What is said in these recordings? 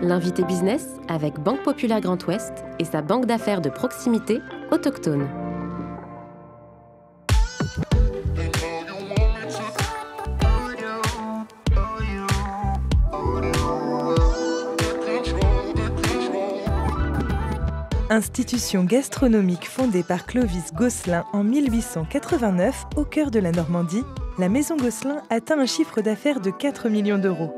L'invité business avec Banque Populaire Grand Ouest et sa banque d'affaires de proximité autochtone. Institution gastronomique fondée par Clovis Gosselin en 1889 au cœur de la Normandie, la Maison Gosselin atteint un chiffre d'affaires de 4 millions d'euros.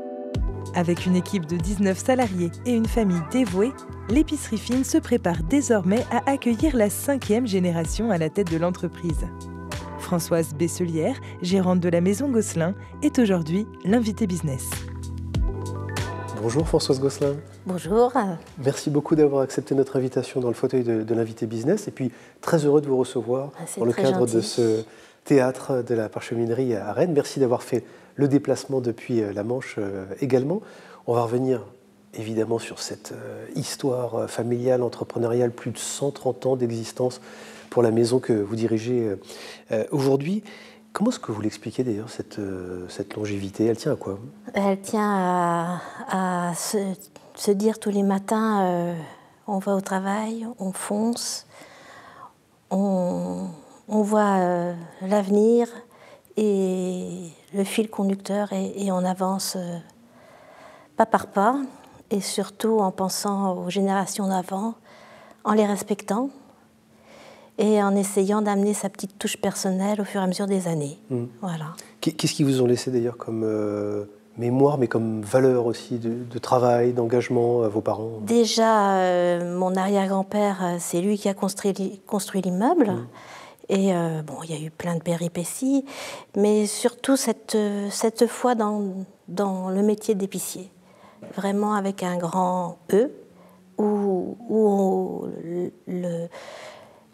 Avec une équipe de 19 salariés et une famille dévouée, l'épicerie fine se prépare désormais à accueillir la 5e génération à la tête de l'entreprise. Françoise Besselière, gérante de la Maison Gosselin, est aujourd'hui l'invitée business. Bonjour Françoise Gosselin. Bonjour. Merci beaucoup d'avoir accepté notre invitation dans le fauteuil de l'invité business et puis très heureux de vous recevoir dans le cadre de ce théâtre de la Parcheminerie à Rennes. Merci d'avoir fait le déplacement depuis la Manche également. On va revenir évidemment sur cette histoire familiale, entrepreneuriale, plus de 130 ans d'existence pour la maison que vous dirigez aujourd'hui. Comment est-ce que vous l'expliquez d'ailleurs, cette longévité? Elle tient à quoi? Elle tient à se dire tous les matins, on va au travail, on fonce, on voit l'avenir et le fil conducteur et on avance pas par pas et surtout en pensant aux générations d'avant, en les respectant et en essayant d'amener sa petite touche personnelle au fur et à mesure des années. Voilà. Qu'est-ce qu'ils vous ont laissé d'ailleurs comme mémoire, mais comme valeur aussi de travail, d'engagement à vos parents? Déjà, mon arrière-grand-père, c'est lui qui a construit l'immeuble. Et bon, il y a eu plein de péripéties, mais surtout cette foi dans le métier d'épicier. Vraiment avec un grand E, où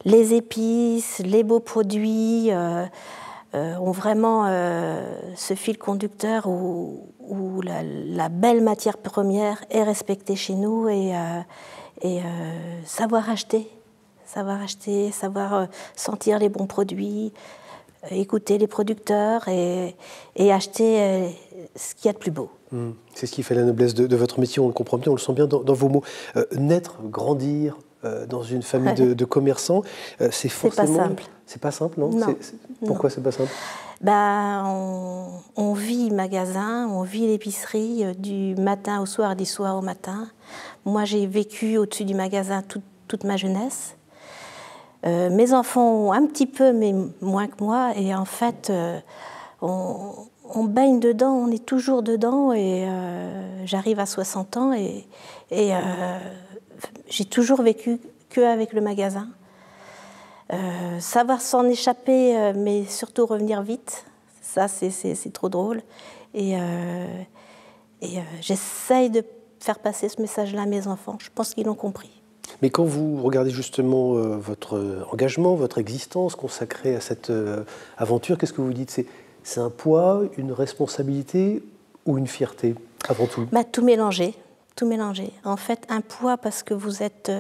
les épices, les beaux produits ont vraiment ce fil conducteur où la belle matière première est respectée chez nous et savoir acheter, savoir sentir les bons produits, écouter les producteurs et acheter ce qu'il y a de plus beau. C'est ce qui fait la noblesse de votre métier, on le comprend bien, on le sent bien dans vos mots. Naître, grandir dans une famille de commerçants, c'est forcément... C'est pas simple. C'est pas simple, non? Non. Pourquoi c'est pas simple? On vit magasin, on vit l'épicerie du matin au soir, du soir au matin. Moi, j'ai vécu au-dessus du magasin toute ma jeunesse. Mes enfants ont un petit peu, mais moins que moi. Et en fait, on baigne dedans, on est toujours dedans. Et j'arrive à 60 ans et j'ai toujours vécu qu'avec le magasin. Savoir s'en échapper, mais surtout revenir vite, ça c'est trop drôle. Et j'essaye de faire passer ce message-là à mes enfants. Je pense qu'ils l'ont compris. Mais quand vous regardez justement votre engagement, votre existence consacrée à cette aventure, qu'est-ce que vous dites? C'est un poids, une responsabilité ou une fierté, avant tout? Tout mélanger, tout mélanger. En fait, un poids parce que vous êtes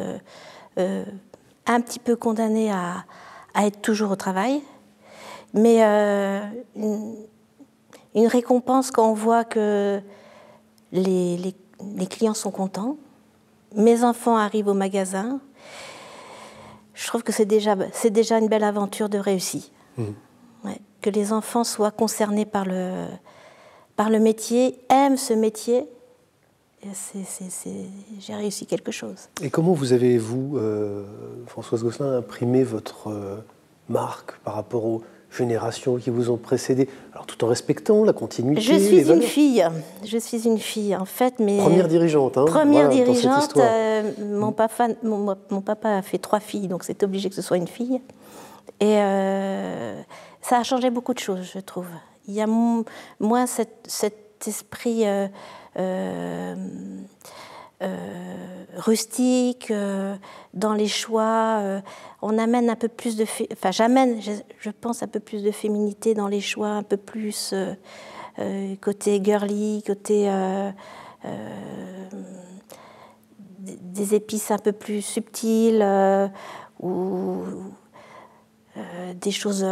un petit peu condamné à être toujours au travail, mais une récompense quand on voit que les clients sont contents. Mes enfants arrivent au magasin. Je trouve que c'est déjà une belle aventure de réussite. Ouais, que les enfants soient concernés par le métier, aiment ce métier, j'ai réussi quelque chose. Et comment vous avez, vous, Françoise Gosselin, imprimé votre marque par rapport aux générations qui vous ont précédé, alors tout en respectant la continuité? Je suis une fille, en fait. Mais première dirigeante, hein. Première voilà, dirigeante. Mon papa a fait 3 filles, donc c'est obligé que ce soit une fille. Et ça a changé beaucoup de choses, je trouve. Il y a moins cet esprit rustique dans les choix. On amène un peu plus de... je pense, un peu plus de féminité dans les choix, un peu plus côté girly, côté... des épices un peu plus subtiles ou des choses...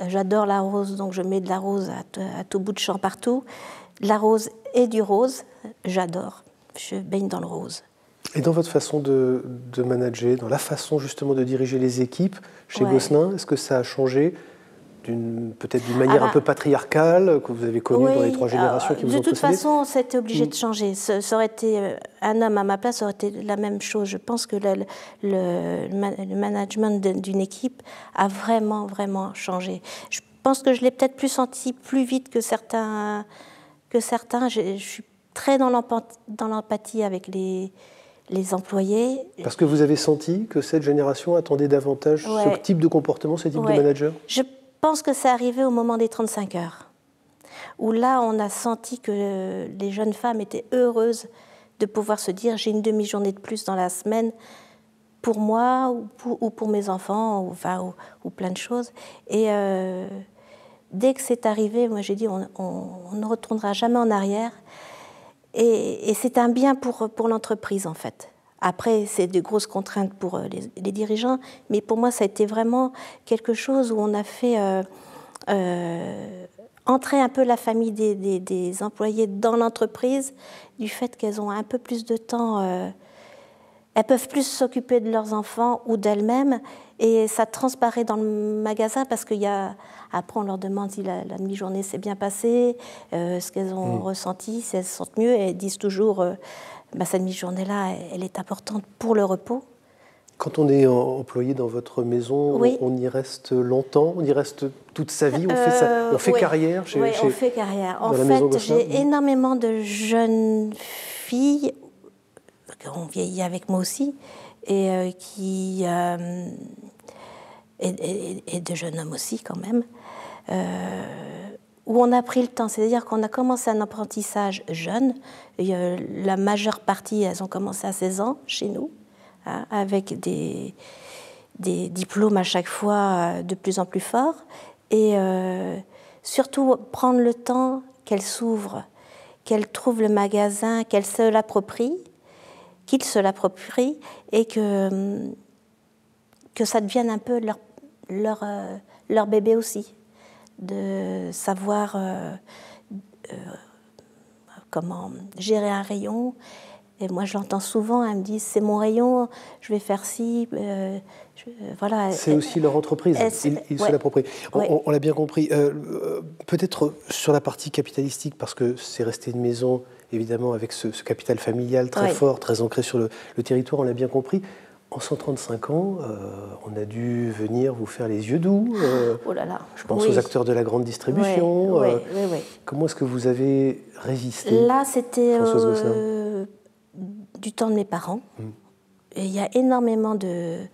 J'adore la rose, donc je mets de la rose à tout bout de champ partout. De la rose et du rose, j'adore. je baigne dans le rose. Et dans votre façon de manager, dans la façon justement de diriger les équipes chez Gosselin, est-ce que ça a changé peut-être d'une manière un peu patriarcale que vous avez connue dans les 3 générations qui vous ont précédé? De toute façon, c'était obligé de changer. Ça aurait été un homme à ma place, ça aurait été la même chose. Je pense que le management d'une équipe a vraiment, vraiment changé. Je pense que je l'ai peut-être plus senti plus vite que certains. Je suis très dans l'empathie avec les employés. Parce que vous avez senti que cette génération attendait davantage ce type de comportement, ce type de manager? Je pense que c'est arrivé au moment des 35 heures, où là, on a senti que les jeunes femmes étaient heureuses de pouvoir se dire « j'ai une demi-journée de plus dans la semaine pour moi ou pour mes enfants, ou plein de choses ». Et dès que c'est arrivé, moi j'ai dit on ne retournera jamais en arrière. Et c'est un bien pour l'entreprise, en fait. Après, c'est de grosses contraintes pour les dirigeants, mais pour moi, ça a été vraiment quelque chose où on a fait entrer un peu la famille des employés dans l'entreprise, du fait qu'elles ont un peu plus de temps, elles peuvent plus s'occuper de leurs enfants ou d'elles-mêmes, et ça transparaît dans le magasin parce qu'il y a... Après, on leur demande si la demi-journée s'est bien passée, ce qu'elles ont ressenti, si elles se sentent mieux. Et elles disent toujours, cette demi-journée-là, elle est importante pour le repos. Quand on est employé dans votre maison, on y reste longtemps, on y reste toute sa vie, on fait carrière on fait carrière. En fait, j'ai énormément de jeunes filles, qui ont vieilli avec moi aussi, et de jeunes hommes aussi quand même, où on a pris le temps. C'est-à-dire qu'on a commencé un apprentissage jeune. La majeure partie, elles ont commencé à 16 ans chez nous, hein, avec des diplômes à chaque fois de plus en plus forts. Et surtout prendre le temps qu'elles s'ouvrent, qu'elles trouvent le magasin, qu'elles se l'approprient, qu'ils se l'approprient, et que ça devienne un peu leur bébé aussi, de savoir comment gérer un rayon. Et moi, je l'entends souvent, elles me disent, c'est mon rayon, je vais faire ci, voilà. C'est aussi leur entreprise, ils se l'approprient. On l'a bien compris. Peut-être sur la partie capitalistique, parce que c'est resté une maison, évidemment, avec ce capital familial très fort, très ancré sur le territoire, on l'a bien compris. En 135 ans, on a dû venir vous faire les yeux doux. Oh là là. Je pense aux acteurs de la grande distribution. Oui. Comment est-ce que vous avez résisté? Là, c'était du temps de mes parents. Et il y a énormément de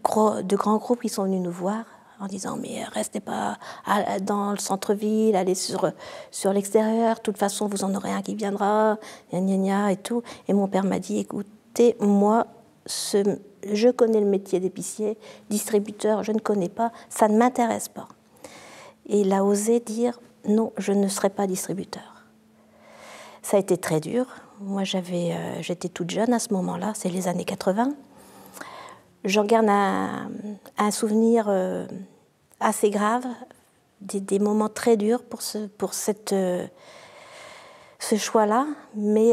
grands groupes qui sont venus nous voir en disant « mais restez pas dans le centre-ville, allez sur l'extérieur, de toute façon, vous en aurez un qui viendra, gna gna gna et tout ». Et mon père m'a dit « écoutez, moi, je connais le métier d'épicier, distributeur, je ne connais pas, ça ne m'intéresse pas. » Et il a osé dire « non, je ne serai pas distributeur ». Ça a été très dur. Moi, j'étais toute jeune à ce moment-là, c'est les années 80. J'en garde un souvenir assez grave, des moments très durs pour ce choix-là, mais...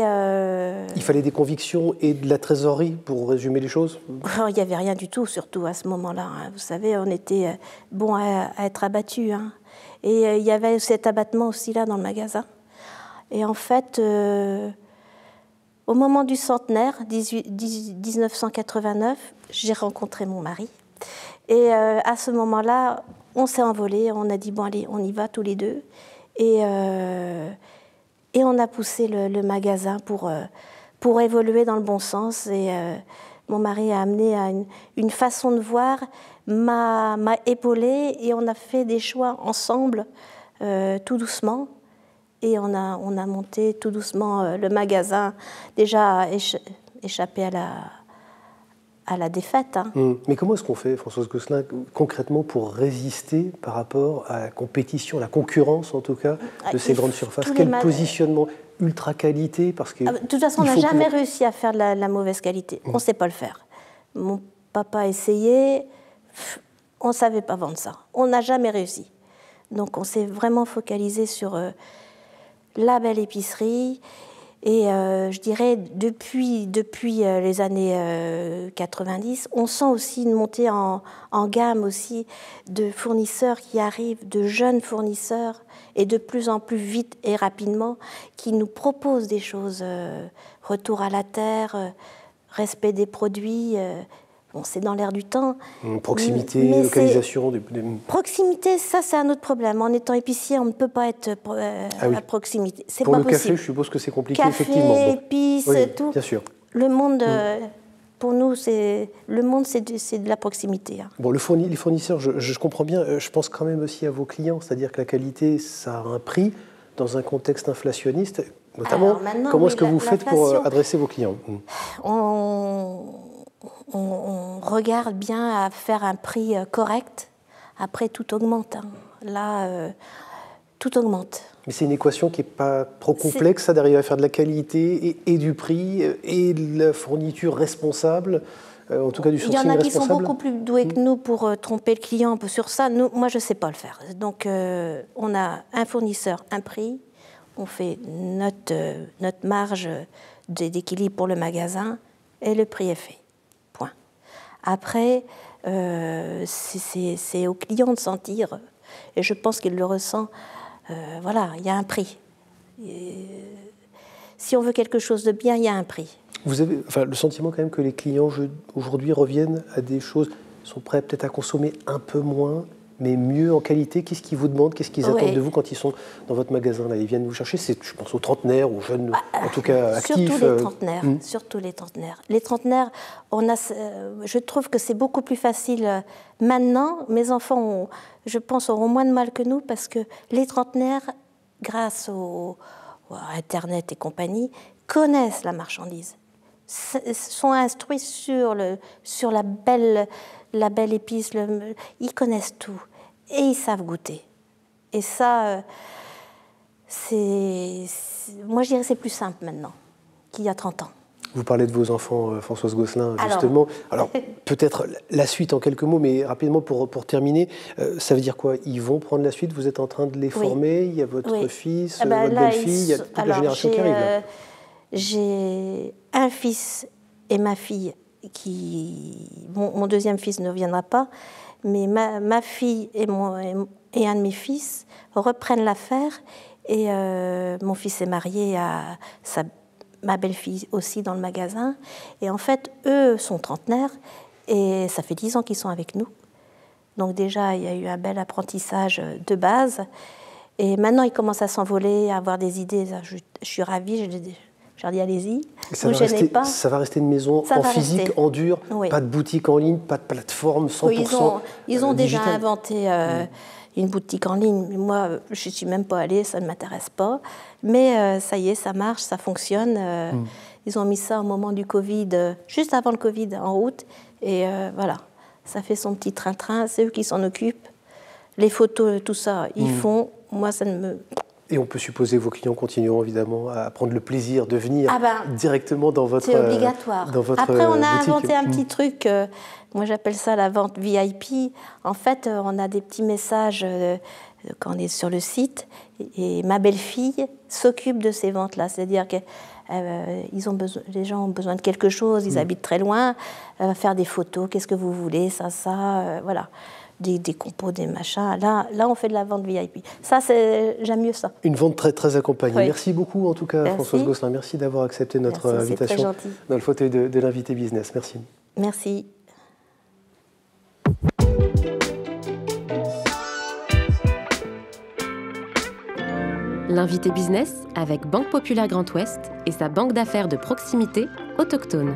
Il fallait des convictions et de la trésorerie pour résumer les choses? Il n'y avait rien du tout, surtout à ce moment-là. Hein. Vous savez, on était bons à être abattus. Hein. Et il y avait cet abattement aussi là dans le magasin. Et en fait, au moment du centenaire, 1989, j'ai rencontré mon mari. Et à ce moment-là, on s'est envolés, on a dit, bon allez, on y va tous les deux. Et on a poussé le magasin pour évoluer dans le bon sens. Et mon mari a amené à une façon de voir, m'a épaulée, et on a fait des choix ensemble, tout doucement. Et on a monté tout doucement le magasin, déjà échappé à la défaite. Hein. Mais comment est-ce qu'on fait, Françoise Gosselin, concrètement pour résister par rapport à la compétition, la concurrence en tout cas, de ces grandes surfaces? Quel positionnement? Ultra qualité, parce que... De toute façon, on n'a jamais réussi à faire de la mauvaise qualité. On ne sait pas le faire. Mon papa a essayé, on ne savait pas vendre ça. On n'a jamais réussi. Donc on s'est vraiment focalisé sur la belle épicerie, Et je dirais, depuis les années 90, on sent aussi une montée en gamme aussi de fournisseurs qui arrivent, de jeunes fournisseurs, et de plus en plus vite et rapidement, qui nous proposent des choses. Retour à la terre, respect des produits... Bon, c'est dans l'air du temps. Proximité, localisation. Proximité, ça c'est un autre problème. En étant épicier, on ne peut pas être à proximité. C'est pour pas le possible. café, je suppose que c'est compliqué, café, effectivement. Épices, oui, tout. Bien sûr. Le monde, pour nous, c'est de la proximité. Hein. Bon, les fournisseurs, je comprends bien. Je pense quand même aussi à vos clients, c'est-à-dire que la qualité, ça a un prix dans un contexte inflationniste. Notamment, comment est-ce que vous faites pour adresser vos clients? On regarde bien à faire un prix correct. Après, tout augmente. Hein. Là, tout augmente. Mais c'est une équation qui n'est pas trop complexe, ça, d'arriver à faire de la qualité et du prix et de la fourniture responsable, en tout cas du sourcing responsable. Il y en a qui sont beaucoup plus doués que nous pour tromper le client un peu sur ça. Moi, je ne sais pas le faire. Donc, on a un fournisseur, un prix. On fait notre marge d'équilibre pour le magasin et le prix est fait. Point. Après, c'est au client de sentir, et je pense qu'il le ressent, voilà, il y a un prix. Si on veut quelque chose de bien, il y a un prix. Vous avez le sentiment quand même que les clients aujourd'hui reviennent à des choses, sont prêts peut-être à consommer un peu moins, mais mieux en qualité. Qu'est-ce qu'ils vous demandent? Qu'est-ce qu'ils attendent de vous quand ils sont dans votre magasin là? Ils viennent vous chercher, je pense aux trentenaires, aux jeunes, en tout cas actifs. Surtout les trentenaires. Surtout les trentenaires. Les trentenaires, je trouve que c'est beaucoup plus facile maintenant. Mes enfants, je pense, auront moins de mal que nous parce que les trentenaires, grâce à Internet et compagnie, connaissent la marchandise, sont instruits sur la belle épice, ils connaissent tout et ils savent goûter. Et ça, moi je dirais que c'est plus simple maintenant qu'il y a 30 ans. Vous parlez de vos enfants, Françoise Gosselin, justement. Alors peut-être la suite en quelques mots, mais rapidement pour terminer, ça veut dire quoi? Ils vont prendre la suite? Vous êtes en train de les former? Il y a votre fils, votre belle-fille, il y a toute la génération qui arrive là. J'ai un fils et ma fille mon deuxième fils ne viendra pas, mais ma fille et un de mes fils reprennent l'affaire et mon fils est marié à ma belle-fille aussi dans le magasin. Et en fait, eux sont trentenaires et ça fait 10 ans qu'ils sont avec nous. Donc déjà, il y a eu un bel apprentissage de base. Et maintenant, ils commencent à s'envoler, à avoir des idées. Je suis ravie, je leur dis allez-y, ne vous gênez pas. Ça va rester une maison en physique, en dur, pas de boutique en ligne, pas de plateforme 100%. Ils ont déjà inventé une boutique en ligne. Mais moi, je ne suis même pas allée, ça ne m'intéresse pas. Mais ça y est, ça marche, ça fonctionne. Ils ont mis ça au moment du Covid, juste avant le Covid, en route. Et voilà, ça fait son petit train-train, c'est eux qui s'en occupent. Les photos, tout ça, ils font. Moi, ça ne me... Et on peut supposer que vos clients continueront évidemment à prendre le plaisir de venir directement dans votre c'est obligatoire. Dans votre Après, on a boutique. inventé un petit truc, moi j'appelle ça la vente VIP. En fait, on a des petits messages quand on est sur le site, et ma belle-fille s'occupe de ces ventes-là. C'est-à-dire que les gens ont besoin de quelque chose, ils habitent très loin, faire des photos, qu'est-ce que vous voulez, ça, voilà. Des compos, des machins. Là, on fait de la vente VIP. Ça, j'aime mieux ça. Une vente très, très accompagnée. Oui. Merci beaucoup, en tout cas, Françoise Gosselin. Merci d'avoir accepté notre invitation dans le fauteuil de l'invité business. Merci. Merci. L'invité business avec Banque Populaire Grand Ouest et sa banque d'affaires de proximité autochtone.